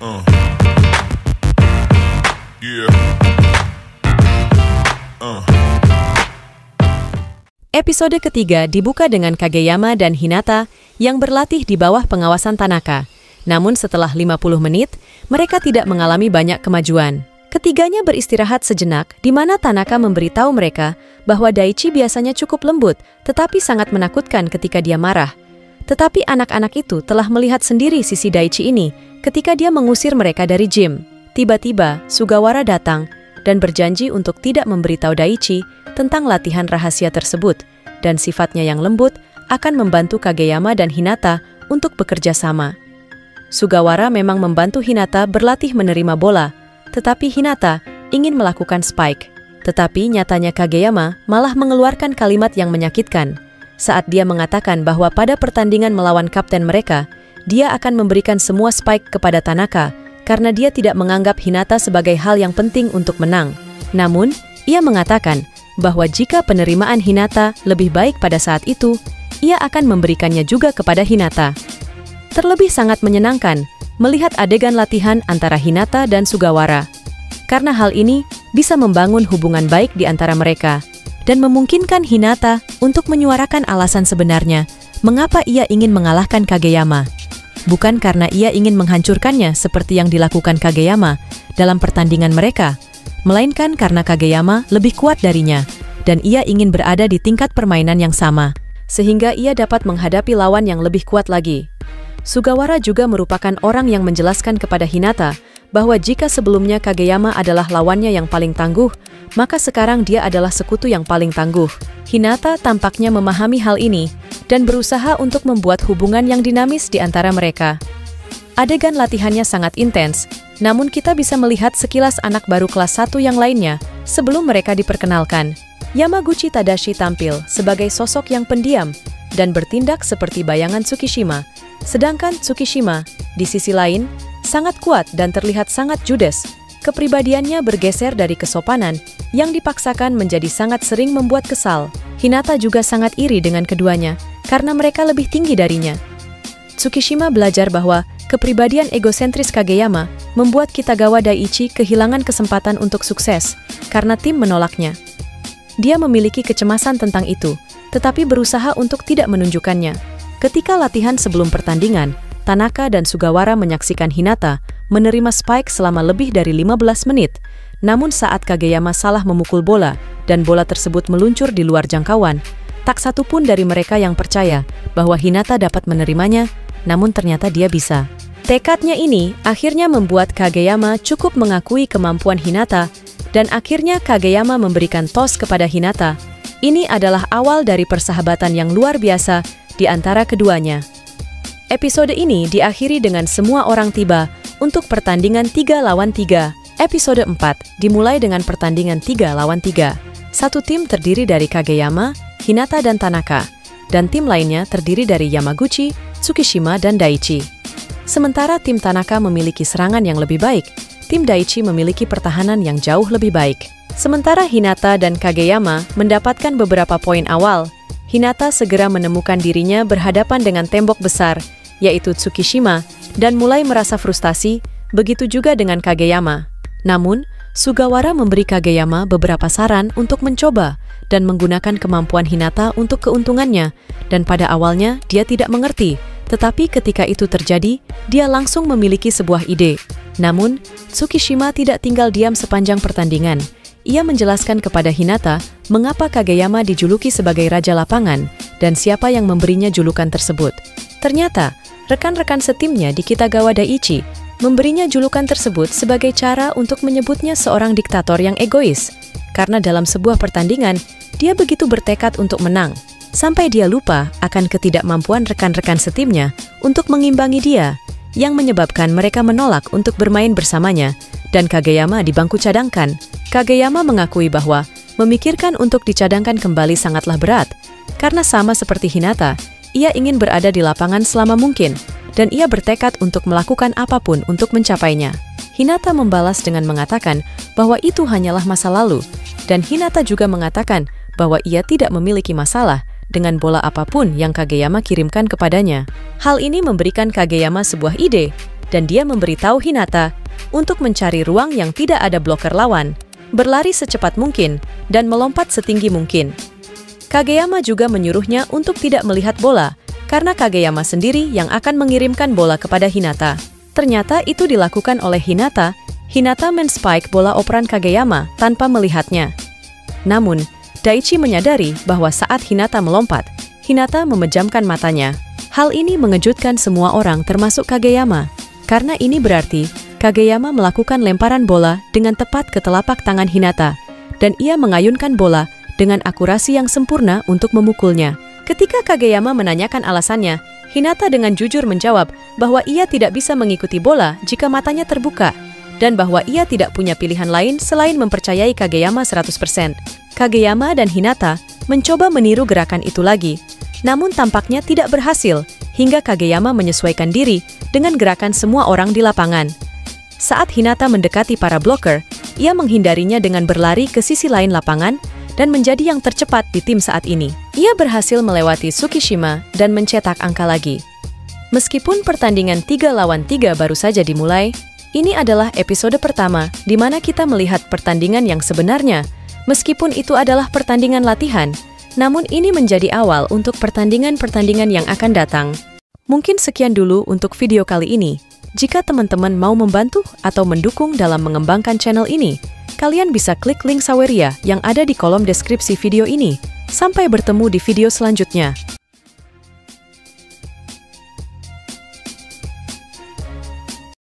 Uh. Yeah. Episode ketiga dibuka dengan Kageyama dan Hinata yang berlatih di bawah pengawasan Tanaka. Namun setelah 50 menit, mereka tidak mengalami banyak kemajuan. Ketiganya beristirahat sejenak, di mana Tanaka memberitahu mereka bahwa Daichi biasanya cukup lembut, tetapi sangat menakutkan ketika dia marah. Tetapi anak-anak itu telah melihat sendiri sisi Daichi ini ketika dia mengusir mereka dari gym. Tiba-tiba, Sugawara datang dan berjanji untuk tidak memberitahu Daichi tentang latihan rahasia tersebut, dan sifatnya yang lembut akan membantu Kageyama dan Hinata untuk bekerja sama. Sugawara memang membantu Hinata berlatih menerima bola, tetapi Hinata ingin melakukan spike. Tetapi nyatanya Kageyama malah mengeluarkan kalimat yang menyakitkan saat dia mengatakan bahwa pada pertandingan melawan kapten mereka, dia akan memberikan semua spike kepada Tanaka karena dia tidak menganggap Hinata sebagai hal yang penting untuk menang. Namun, ia mengatakan bahwa jika penerimaan Hinata lebih baik pada saat itu, ia akan memberikannya juga kepada Hinata. Terlebih sangat menyenangkan melihat adegan latihan antara Hinata dan Sugawara, karena hal ini bisa membangun hubungan baik di antara mereka dan memungkinkan Hinata untuk menyuarakan alasan sebenarnya mengapa ia ingin mengalahkan Kageyama. Bukan karena ia ingin menghancurkannya seperti yang dilakukan Kageyama dalam pertandingan mereka, melainkan karena Kageyama lebih kuat darinya, dan ia ingin berada di tingkat permainan yang sama, sehingga ia dapat menghadapi lawan yang lebih kuat lagi. Sugawara juga merupakan orang yang menjelaskan kepada Hinata bahwa jika sebelumnya Kageyama adalah lawannya yang paling tangguh, maka sekarang dia adalah sekutu yang paling tangguh. Hinata tampaknya memahami hal ini dan berusaha untuk membuat hubungan yang dinamis di antara mereka. Adegan latihannya sangat intens, namun kita bisa melihat sekilas anak baru kelas 1 yang lainnya sebelum mereka diperkenalkan. Yamaguchi Tadashi tampil sebagai sosok yang pendiam dan bertindak seperti bayangan Tsukishima, sedangkan Tsukishima, di sisi lain, sangat kuat dan terlihat sangat judes. Kepribadiannya bergeser dari kesopanan yang dipaksakan menjadi sangat sering membuat kesal. Hinata juga sangat iri dengan keduanya karena mereka lebih tinggi darinya. Tsukishima belajar bahwa kepribadian egosentris Kageyama membuat Kitagawa Daichi kehilangan kesempatan untuk sukses karena tim menolaknya. Dia memiliki kecemasan tentang itu, tetapi berusaha untuk tidak menunjukkannya. Ketika latihan sebelum pertandingan, Tanaka dan Sugawara menyaksikan Hinata menerima spike selama lebih dari 15 menit. Namun saat Kageyama salah memukul bola dan bola tersebut meluncur di luar jangkauan, tak satu pun dari mereka yang percaya bahwa Hinata dapat menerimanya, namun ternyata dia bisa. Tekadnya ini akhirnya membuat Kageyama cukup mengakui kemampuan Hinata, dan akhirnya Kageyama memberikan tos kepada Hinata. Ini adalah awal dari persahabatan yang luar biasa di antara keduanya. Episode ini diakhiri dengan semua orang tiba untuk pertandingan 3 lawan 3. Episode 4 dimulai dengan pertandingan 3 lawan 3. Satu tim terdiri dari Kageyama, Hinata dan Tanaka, dan tim lainnya terdiri dari Yamaguchi, Tsukishima dan Daichi. Sementara tim Tanaka memiliki serangan yang lebih baik, tim Daichi memiliki pertahanan yang jauh lebih baik. Sementara Hinata dan Kageyama mendapatkan beberapa poin awal, Hinata segera menemukan dirinya berhadapan dengan tembok besar, yaitu Tsukishima, dan mulai merasa frustasi, begitu juga dengan Kageyama. Namun, Sugawara memberi Kageyama beberapa saran untuk mencoba dan menggunakan kemampuan Hinata untuk keuntungannya, dan pada awalnya dia tidak mengerti, tetapi ketika itu terjadi, dia langsung memiliki sebuah ide. Namun, Tsukishima tidak tinggal diam sepanjang pertandingan. Ia menjelaskan kepada Hinata mengapa Kageyama dijuluki sebagai Raja Lapangan dan siapa yang memberinya julukan tersebut. Ternyata, rekan-rekan setimnya di Kitagawa Daichi memberinya julukan tersebut sebagai cara untuk menyebutnya seorang diktator yang egois, karena dalam sebuah pertandingan, dia begitu bertekad untuk menang, sampai dia lupa akan ketidakmampuan rekan-rekan setimnya untuk mengimbangi dia, yang menyebabkan mereka menolak untuk bermain bersamanya, dan Kageyama di bangku cadangkan. Kageyama mengakui bahwa memikirkan untuk dicadangkan kembali sangatlah berat, karena sama seperti Hinata, ia ingin berada di lapangan selama mungkin, dan ia bertekad untuk melakukan apapun untuk mencapainya. Hinata membalas dengan mengatakan bahwa itu hanyalah masa lalu, dan Hinata juga mengatakan bahwa ia tidak memiliki masalah dengan bola apapun yang Kageyama kirimkan kepadanya. Hal ini memberikan Kageyama sebuah ide dan dia memberitahu Hinata untuk mencari ruang yang tidak ada bloker lawan, berlari secepat mungkin, dan melompat setinggi mungkin. Kageyama juga menyuruhnya untuk tidak melihat bola, karena Kageyama sendiri yang akan mengirimkan bola kepada Hinata. Ternyata itu dilakukan oleh Hinata. Hinata men-spike bola operan Kageyama tanpa melihatnya. Namun, Daichi menyadari bahwa saat Hinata melompat, Hinata memejamkan matanya. Hal ini mengejutkan semua orang termasuk Kageyama, karena ini berarti Kageyama melakukan lemparan bola dengan tepat ke telapak tangan Hinata, dan ia mengayunkan bola dengan akurasi yang sempurna untuk memukulnya. Ketika Kageyama menanyakan alasannya, Hinata dengan jujur menjawab bahwa ia tidak bisa mengikuti bola jika matanya terbuka, dan bahwa ia tidak punya pilihan lain selain mempercayai Kageyama 100%. Kageyama dan Hinata mencoba meniru gerakan itu lagi, namun tampaknya tidak berhasil hingga Kageyama menyesuaikan diri dengan gerakan semua orang di lapangan. Saat Hinata mendekati para bloker, ia menghindarinya dengan berlari ke sisi lain lapangan dan menjadi yang tercepat di tim saat ini. Ia berhasil melewati Tsukishima dan mencetak angka lagi. Meskipun pertandingan 3 lawan 3 baru saja dimulai, ini adalah episode pertama di mana kita melihat pertandingan yang sebenarnya. Meskipun itu adalah pertandingan latihan, namun ini menjadi awal untuk pertandingan-pertandingan yang akan datang. Mungkin sekian dulu untuk video kali ini. Jika teman-teman mau membantu atau mendukung dalam mengembangkan channel ini, kalian bisa klik link Saweria yang ada di kolom deskripsi video ini. Sampai bertemu di video selanjutnya.